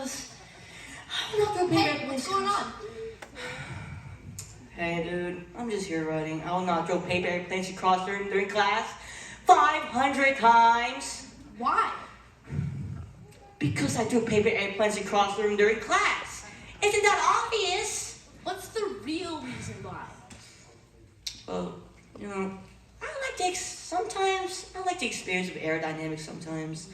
Hey, what's going on? Hey, dude, I'm just here writing. I will not throw paper airplanes across the room during class 500 times. Why? Because I threw paper airplanes across the room during class. Isn't that obvious? What's the real reason why? Well, sometimes I like the experience of aerodynamics sometimes.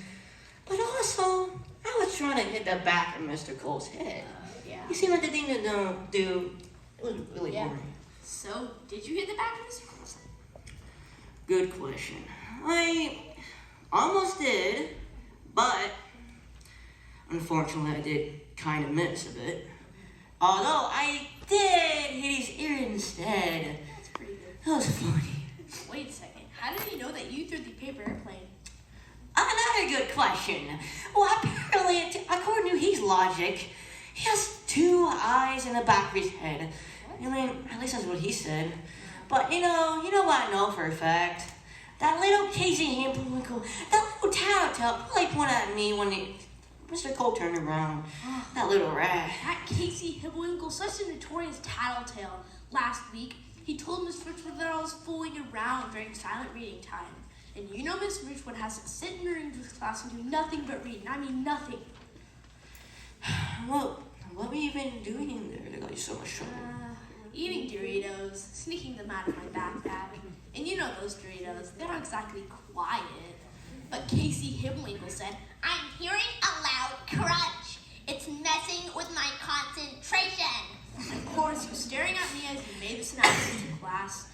But also, I was trying to hit the back of Mr. Cole's head. Yeah. You seem like the thing to do. It was really boring. So, did you hit the back of Mr. Cole's head? Good question. I almost did, but unfortunately I did kind of miss a bit. Although I did hit his ear instead. That's pretty good. That was funny. Wait a second. How did he know that you threw the paper airplane? Another good question. Well, apparently, according to his logic, he has two eyes in the back of his head. I mean, at least that's what he said. But you know what I know for a fact? That little Kyeson, that little tattletale probably pointed at me when Mr. Cole turned around. That little rat. That Casey Hibblewinkle, such a notorious tattletale. Last week, he told Miss Richwood that I was fooling around during silent reading time. And you know Miss Richwood has to sit in her English class and do nothing but read. And I mean nothing. Well, what were you even doing in there that got you so much trouble? Eating Doritos, sneaking them out of my backpack. And you know those Doritos, they're not exactly quiet. But Casey Hibblewinkle said, I'm hearing a loud crunch. It's messing with my concentration. Of course, he was staring at me as he made this announcement to class.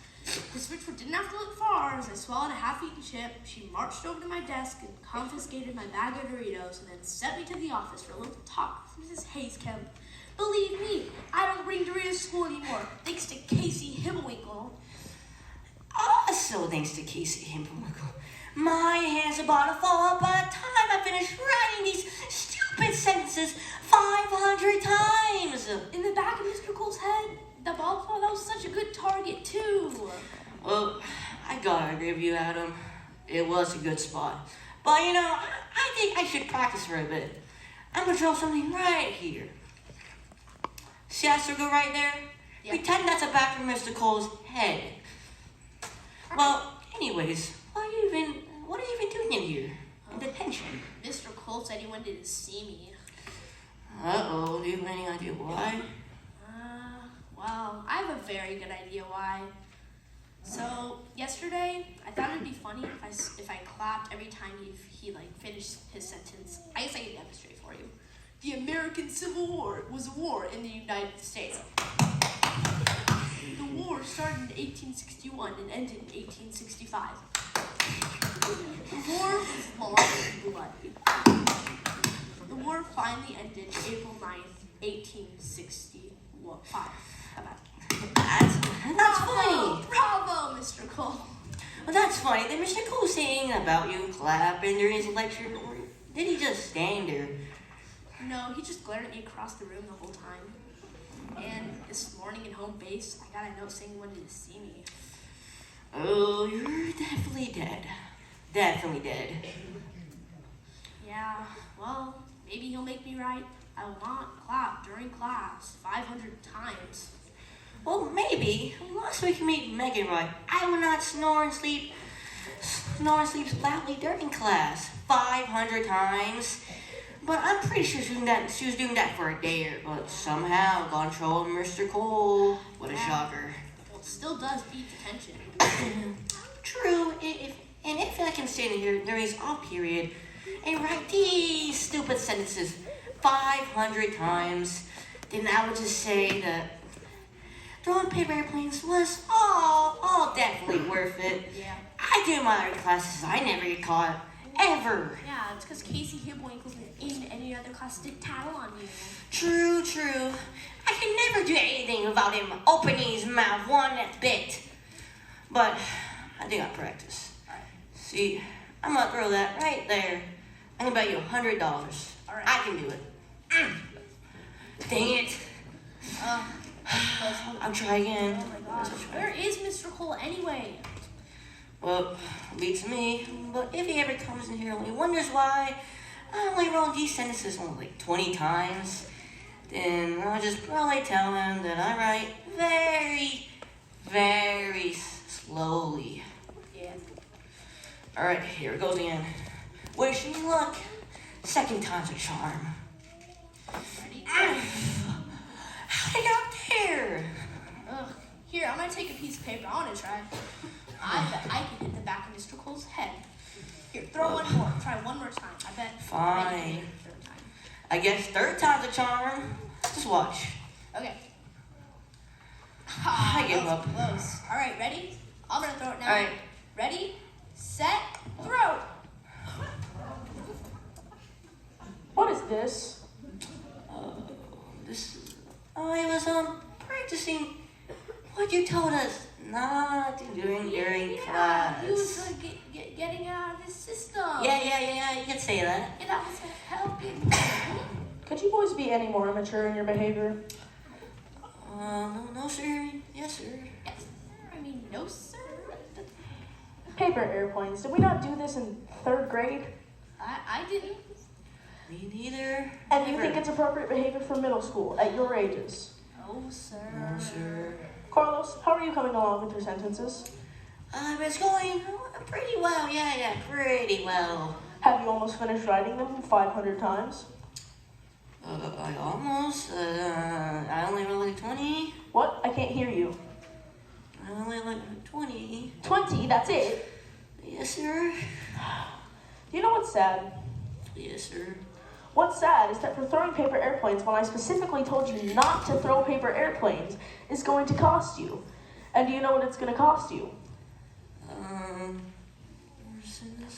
Miss Richwood didn't have to look far. As I swallowed a half-eaten chip, she marched over to my desk and confiscated my bag of Doritos and then sent me to the office for a little talk with Mrs. Hayes-Kemp. Believe me, I don't bring Doritos to school anymore, thanks to Casey Hibblewinkle. Also, thanks to Casey Hibblewinkle, my hands are about to fall out by the time I finish writing these stupid sentences 500 times. In the back of Mr. Cole's head, the ball that was such a good target, too. Well, I gotta agree with you, Adam. It was a good spot. But, I think I should practice for a bit. I'm gonna draw something right here. See that circle right there? Yeah. Pretend that's the back of Mr. Cole's head. Well, anyways, what are you even doing in here? In detention? Mr. Cole said he wanted to see me. Uh-oh, do you have any idea why? Well, I have a very good idea why. So, yesterday, I thought it'd be funny if I clapped every time he finished his sentence. I guess I can demonstrate for you. The American Civil War was a war in the United States. The war started in 1861 and ended in 1865. The war was long and bloody. The war finally ended April 9th, 1865. That's funny. Bravo, Mr. Cole. Well, that's funny. Did Mr. Cole say anything about you clapping during his lecture? Or did he just stand there? No, he just glared at me across the room the whole time. And this morning in home base, I got a note saying he wanted to see me. Oh, you're definitely dead. Definitely dead. Yeah, well, maybe he'll make me right. I will not clap during class 500 times. Well, maybe. Unless we can make Megan right. I will not snore and sleep loudly during class 500 times. But I'm pretty sure she was doing that for a dare. But somehow got in trouble with Mr. Cole. What a shocker. Well, it still does beat detention. True. If I can stand here during his off period and write these stupid sentences 500 times, then I would just say that throwing paper airplanes was all definitely worth it. Yeah. I do my other classes. I never get caught. Ever. Yeah, it's because Casey Hibblewinkle in any other class did tattle on you. True. I can never do anything without him opening his mouth one bit. But I think I practice. Alright. See, I'm gonna throw that right there. I'm gonna bet you $100. Alright. I can do it. Dang it. I'll try again. Oh my gosh. Where is Mr. Cole anyway? Well, beats me. But if he ever comes in here and he wonders why I only wrote these sentences only like 20 times, then I'll just probably tell him that I write very, very slowly. Yeah. Alright, here it goes again. Wish me luck. Second time's a charm. Ready? How'd I get there? Ugh. Here, I'm gonna take a piece of paper. I wanna try. I bet I can hit the back of Mr. Cole's head. Here, throw one more. Try one more time. I bet. Fine. I can hit it the third time. I guess third time's a charm. Just watch. Okay. I give that was up. Close. All right, ready? I'm gonna throw it now. All right. Ready, set, throw. What is this? I was practicing what you told us not to do during class. You was getting out of this system. Yeah, you can say that. Yeah, that was helping me. Could you boys be any more immature in your behavior? No, sir. Yes, sir. Yes, sir. I mean, no, sir. Paper airplanes. Did we not do this in 3rd grade? I didn't. Me neither. And you Never. think it's appropriate behavior for middle school at your ages? No, sir. No, sir. Carlos, how are you coming along with your sentences? It's going pretty well. Yeah, pretty well. Have you almost finished writing them 500 times? I almost. I only wrote like 20. What? I can't hear you. I only like 20. 20, that's it? Yes, sir. You know what's sad? Yes, sir. What's sad is that for throwing paper airplanes, when I specifically told you not to throw paper airplanes, is going to cost you. And do you know what it's going to cost you?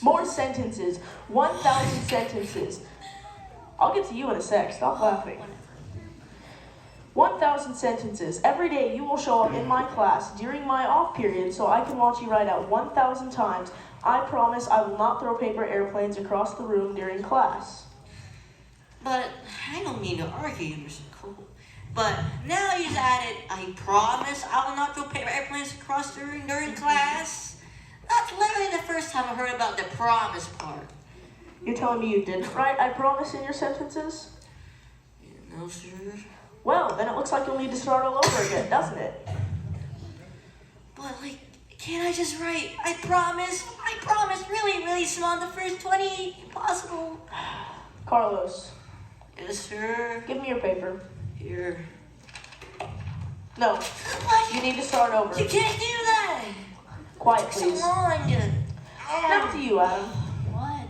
More sentences. 1,000 sentences. I'll get to you in a sec. Stop laughing. 1,000 sentences. Every day you will show up in my class during my off period so I can watch you write out 1,000 times. I promise I will not throw paper airplanes across the room during class. But I don't mean to argue, Mr. Cole. But now he's added, I promise I will not throw paper airplanes across during class. That's literally the first time I heard about the promise part. You're telling me you didn't write I promise in your sentences? No, sir. Well, then it looks like you'll need to start all over again, doesn't it? But, can't I just write, I promise, really, really small, the first 20, impossible. Carlos, Yes, sir. give me your paper. Here. No, What? you need to start over. You can't do that. Quiet, So please. long. Now to you, Adam. What?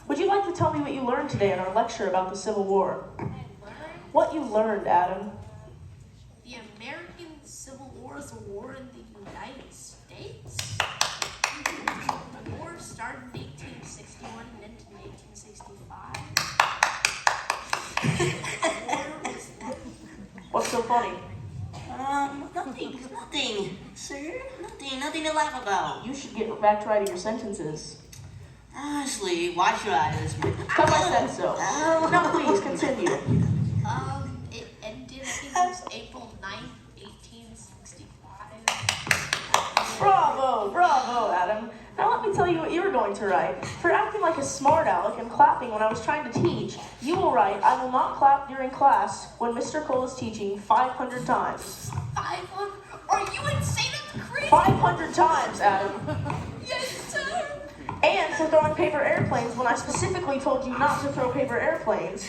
Would you like to tell me what you learned today in our lecture about the Civil War? I learned What you learned, Adam? the American Civil War is a war in the United States. The war started in 1861 and ended in 1865. The war was What's so funny? Nothing, sir. Nothing to laugh about. You should get back to writing your sentences. Honestly, why should I do this? Because I said so. Now please, continue. it ended, I think it was April 9th, 1865. Bravo, Adam. Now let me tell you what you were going to write. For acting like a smart aleck and clapping when I was trying to teach, you will write, I will not clap during class when Mr. Cole is teaching 500 times. 500? Are you insane? That's crazy. 500 times, Adam. Yes, sir. And for throwing paper airplanes when I specifically told you not to throw paper airplanes,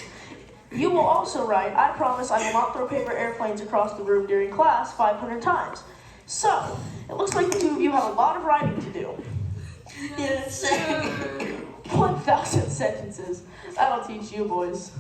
you will also write, I promise I will not throw paper airplanes across the room during class 500 times. So, it looks like the two of you have a lot of writing to do. Yes, sir. 1,000 sentences. That'll teach you boys.